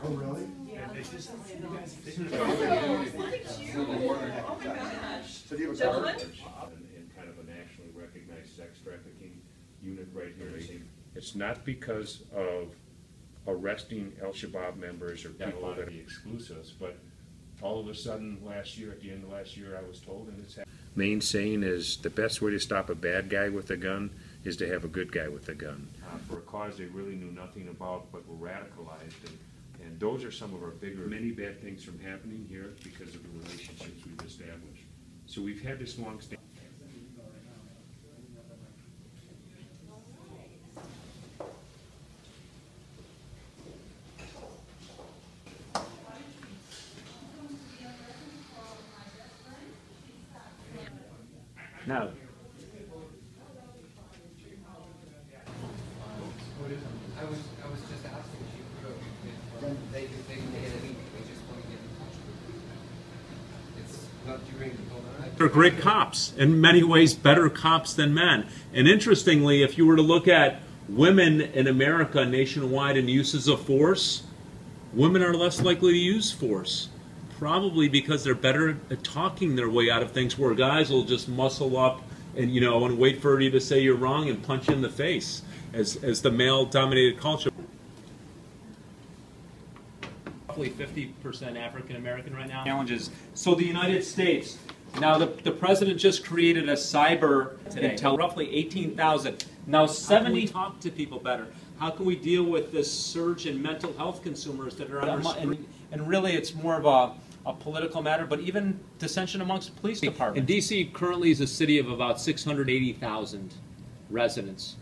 Oh, really? Yeah. Oh my gosh. So do you have a Gentlemen? And kind of a nationally recognized sex trafficking unit right here. It's not because of arresting Al-Shabaab members or people that are the exclusives, but all of a sudden last year, at the end of last year, I was told, and it's happening. Main saying is the best way to stop a bad guy with a gun is to have a good guy with a gun. For a cause they really knew nothing about, but were radicalized, and those are some of our bigger, many bad things from happening here because of the relationships we've established. So we've had this long-standing. No. I was just asking if they get anything, they just want to get in touch with you. It's not during the whole night. They're great cops, in many ways better cops than men. And interestingly, if you were to look at women in America nationwide and uses of force, women are less likely to use force. Probably because they're better at talking their way out of things, where guys will just muscle up and, you know, and wait for you to say you're wrong and punch you in the face as the male-dominated culture. Roughly 50% African American right now. Challenges. So the United States, now the president just created a cyber intel, roughly 18,000. Now 70 talk to people better. How can we deal with this surge in mental health consumers that are under and really it's more of a political matter, but even dissension amongst police departments. And D.C. currently is a city of about 680,000 residents.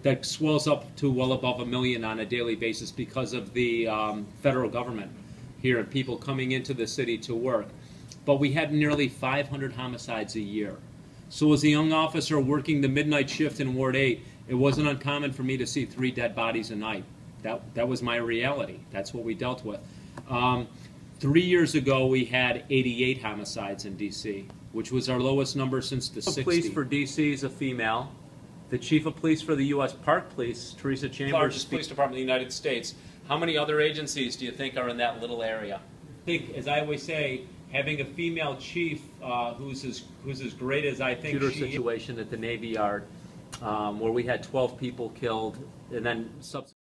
That swells up to well above 1 million on a daily basis because of the federal government here and people coming into the city to work. But we had nearly 500 homicides a year. So as a young officer working the midnight shift in Ward 8, it wasn't uncommon for me to see 3 dead bodies a night. That was my reality. That's what we dealt with. 3 years ago, we had 88 homicides in D.C., which was our lowest number since the 60s. Police for D.C. is a female. The chief of police for the U.S. Park Police, Teresa Chambers, largest police department in the United States. How many other agencies do you think are in that little area? I think, as I always say, having a female chief who's as great as I think she situation at the Navy Yard, where we had 12 people killed, and then subsequently